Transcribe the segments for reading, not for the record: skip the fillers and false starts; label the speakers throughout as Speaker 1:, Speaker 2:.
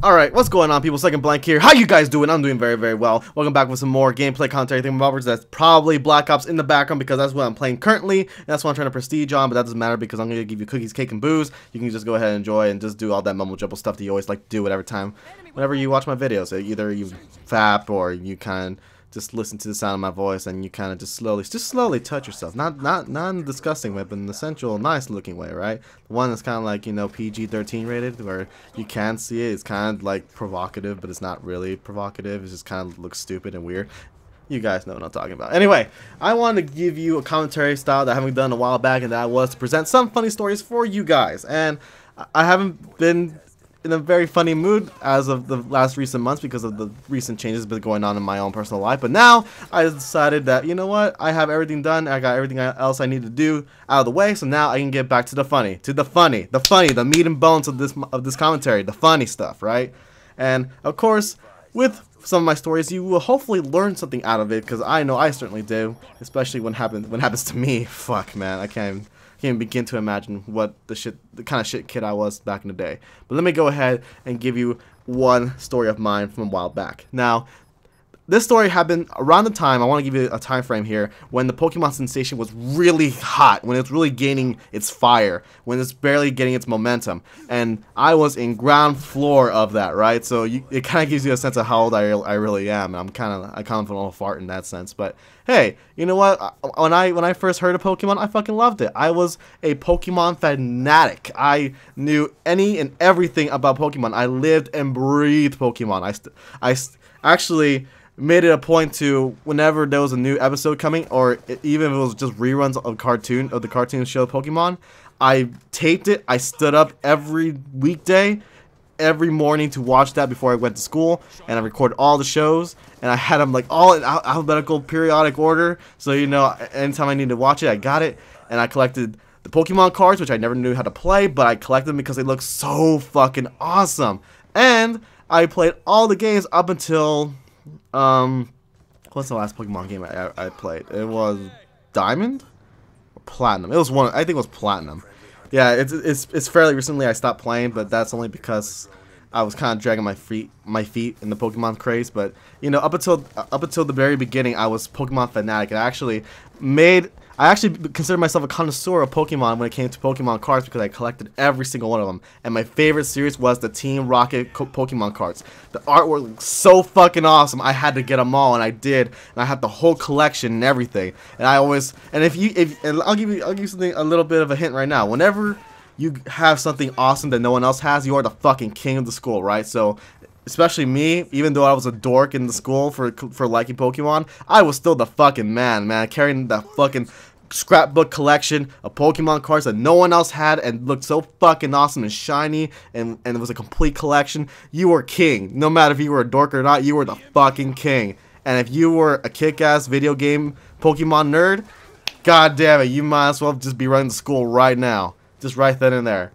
Speaker 1: Alright, what's going on, people? SecondBlank here. How you guys doing? I'm doing very, very well. Welcome back with some more gameplay commentary thingamabobbers. That's probably Black Ops in the background because that's what I'm playing currently. And that's what I'm trying to prestige on, but that doesn't matter because I'm going to give you cookies, cake, and booze. You can just go ahead and enjoy and just do all that mumble jumble stuff that you always like to do whenever you watch my videos. Either you fap or you kind of just listen to the sound of my voice and you kind of just slowly touch yourself. Not in a disgusting way, but in the sensual, nice looking way, right? The one that's kind of like, you know, PG-13 rated, where you can see it. It's kind of like provocative, but it's not really provocative. It just kind of looks stupid and weird. You guys know what I'm talking about. Anyway, I wanted to give you a commentary style that I haven't done a while back, and that was to present some funny stories for you guys. And I haven't been in a very funny mood as of the last recent months because of the recent changes been going on in my own personal life. But now I decided that, you know what, I have everything done. I got everything else I need to do out of the way, so now I can get back to the funny, the meat and bones of this commentary, the funny stuff, right? And of course, with some of my stories, you will hopefully learn something out of it, because I know I certainly do, especially when happens to me. Fuck, man, I can't even begin to imagine what the kind of shit kid I was back in the day. But let me go ahead and give you one story of mine from a while back. Now, this story happened around the time, I want to give you a time frame here, when the Pokemon sensation was really hot, when it's really gaining its fire, when it's barely getting its momentum. And I was in ground floor of that, right? So it kind of gives you a sense of how old I really am. And I kind of a little fart in that sense. But hey, you know what? When I first heard of Pokemon, I fucking loved it. I was a Pokemon fanatic. I knew any and everything about Pokemon. I lived and breathed Pokemon. I actually made it a point to, whenever there was a new episode coming, or even if it was just reruns of the cartoon show Pokemon, I taped it. I stood up every weekday, every morning to watch that before I went to school, and I recorded all the shows, and I had them like all in alphabetical periodic order, so you know, anytime I needed to watch it, I got it. And I collected the Pokemon cards, which I never knew how to play, but I collected them because they look so fucking awesome. And I played all the games up until what's the last Pokemon game I played? It was Diamond or Platinum. It was one. I think it was Platinum. Yeah, it's fairly recently I stopped playing, but that's only because I was kind of dragging my feet in the Pokemon craze. But you know, up until the very beginning, I was Pokemon fanatic. And I actually consider myself a connoisseur of Pokemon when it came to Pokemon cards, because I collected every single one of them. And my favorite series was the Team Rocket Pokemon cards. The artwork looked so fucking awesome. I had to get them all, and I did. And I had the whole collection and everything. And I'll give you something, a little bit of a hint right now. Whenever you have something awesome that no one else has, you are the fucking king of the school, right? So, especially me, even though I was a dork in the school for liking Pokemon, I was still the fucking man, carrying the fucking scrapbook collection of Pokemon cards that no one else had and looked so fucking awesome and shiny, and it was a complete collection. You were king. No matter if you were a dork or not, you were the fucking king. And if you were a kick-ass video game Pokemon nerd, god damn it, you might as well just be running to school right now. Just right then and there.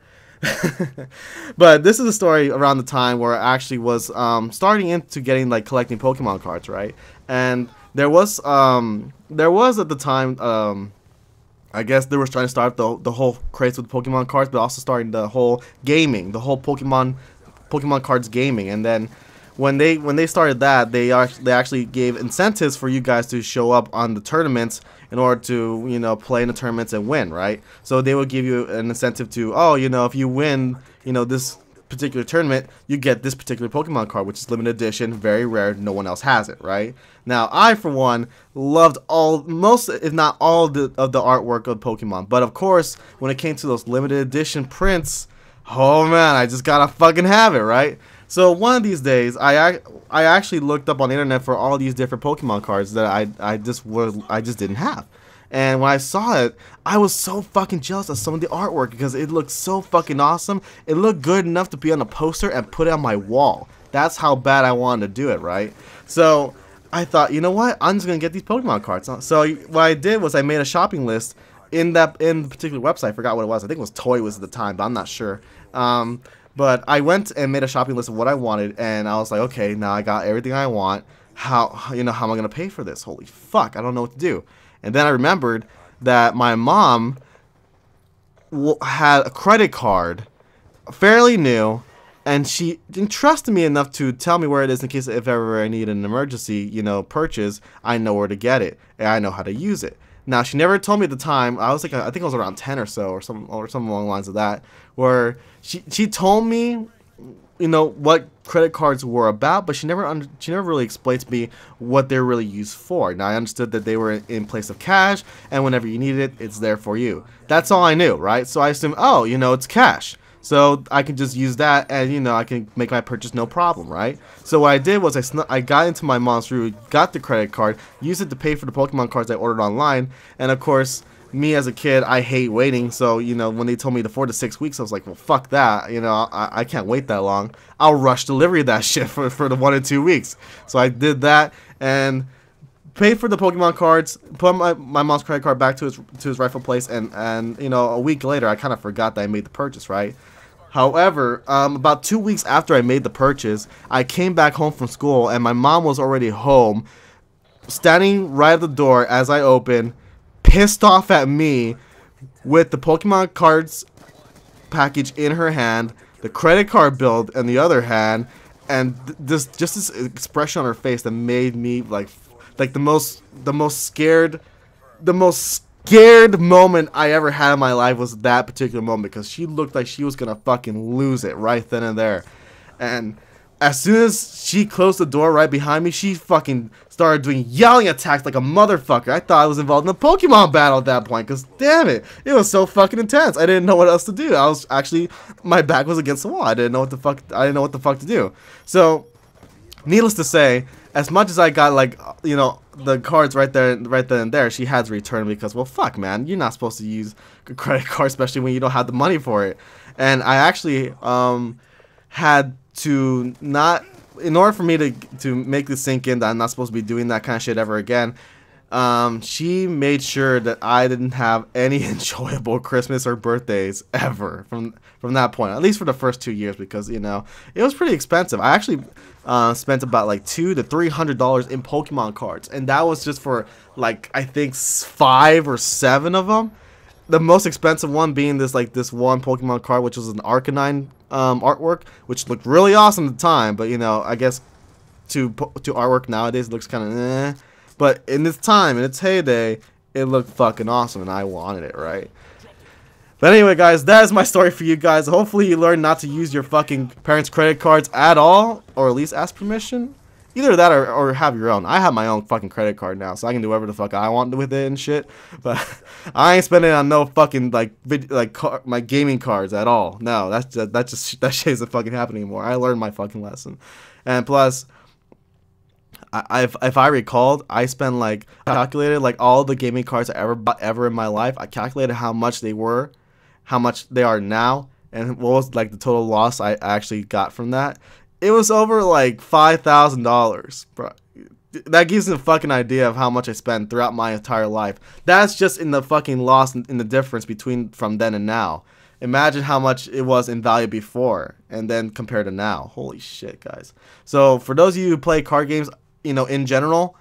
Speaker 1: But this is a story around the time where I actually was starting into getting, like, collecting Pokemon cards, right? And there was at the time, I guess they were trying to start the whole craze with Pokemon cards, but also starting the whole gaming, the whole Pokemon cards gaming. And then when they started that, they actually gave incentives for you guys to show up on the tournaments in order to, you know, play in the tournaments and win, right? So they would give you an incentive to, oh, you know, if you win, you know, this particular tournament, you get this particular Pokemon card, which is limited edition, very rare, no one else has it, right? Now, I, for one, loved most, if not all, of the artwork of Pokemon. But of course, when it came to those limited edition prints, oh man, I just gotta fucking have it, right? So one of these days, I actually looked up on the internet for all these different Pokemon cards that I just didn't have. And when I saw it, I was so fucking jealous of some of the artwork because it looked so fucking awesome. It looked good enough to be on a poster and put it on my wall. That's how bad I wanted to do it, right? So I thought, you know what? I'm just gonna get these Pokemon cards. So what I did was I made a shopping list in the particular website. I forgot what it was. I think it was Toy Was at the time, but I'm not sure. But I went and made a shopping list of what I wanted, and I was like, okay, now I got everything I want. How am I gonna pay for this? Holy fuck, I don't know what to do. And then I remembered that my mom had a credit card, fairly new, And she entrusted me enough to tell me where it is in case if ever I need an emergency, purchase, I know where to get it and I know how to use it. Now, she never told me at the time. I was like, I think I was around 10 or so, or something along the lines of that, where she told me, what credit cards were about, but she never really explained to me what they're really used for. Now, I understood that they were in place of cash, and whenever you need it, it's there for you. That's all I knew, right? So I assumed, oh, it's cash. So I can just use that, and I can make my purchase no problem, right? So what I did was I got into my mom's room, got the credit card, used it to pay for the Pokemon cards I ordered online, and of course, me as a kid, I hate waiting. So when they told me the 4 to 6 weeks, I was like, well, fuck that. I can't wait that long. I'll rush delivery of that shit for the 1 or 2 weeks. So I did that and paid for the Pokemon cards, put my mom's credit card back to his rightful place, and a week later, I kind of forgot that I made the purchase, right? However, about 2 weeks after I made the purchase, I came back home from school, and my mom was already home, standing right at the door as I opened, pissed off at me with the Pokemon cards package in her hand, the credit card bill in the other hand, and just this expression on her face that made me like the most scared moment I ever had in my life was that particular moment, because she looked like she was gonna fucking lose it right then and there. And as soon as she closed the door right behind me, she fucking started doing yelling attacks like a motherfucker. I thought I was involved in a Pokemon battle at that point, because damn it, it was so fucking intense. I didn't know what else to do. I was actually, my back was against the wall. I didn't know what the fuck to do. So, needless to say, as much as I got the cards right then and there, she had to return because, well, fuck, man, you're not supposed to use a credit card, especially when you don't have the money for it. And I actually had to not, in order for me to make this sink in that I'm not supposed to be doing that kind of shit ever again, she made sure that I didn't have any enjoyable Christmas or birthdays ever from that point, at least for the first 2 years, because it was pretty expensive. I actually spent about $200 to $300 in Pokemon cards, and that was just for I think 5 or 7 of them. The most expensive one being this one Pokemon card, which was an Arcanine artwork, which looked really awesome at the time, but I guess to artwork nowadays it looks kind of eh. But in its time, in its heyday, it looked fucking awesome, and I wanted it, right? But anyway, guys, that is my story for you guys. Hopefully you learn not to use your fucking parents' credit cards at all, or at least ask permission. Either that or have your own. I have my own fucking credit card now, so I can do whatever the fuck I want with it and shit. But I ain't spending on no fucking my gaming cards at all. No, that shit isn't fucking happening anymore. I learned my fucking lesson. And plus, if I recalled, I spent calculated all the gaming cards I ever bought ever in my life. I calculated how much they were, how much they are now, and what was the total loss I actually got from that. It was over $5,000, bro. That gives you a fucking idea of how much I spent throughout my entire life. That's just in the fucking loss in the difference from then and now. Imagine how much it was in value before and then compared to now. Holy shit, guys. So for those of you who play card games, in general,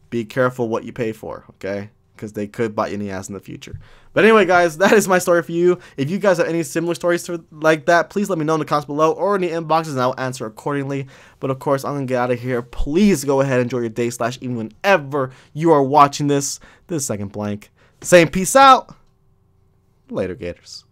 Speaker 1: be careful what you pay for, okay? Because they could bite you in the ass in the future. But anyway, guys, that is my story for you. If you guys have any similar stories like that, please let me know in the comments below or in the inboxes, and I'll answer accordingly. But of course, I'm gonna get out of here. Please go ahead and enjoy your day / even whenever you are watching this. This is Second Blank. Saying peace out. Later, Gators.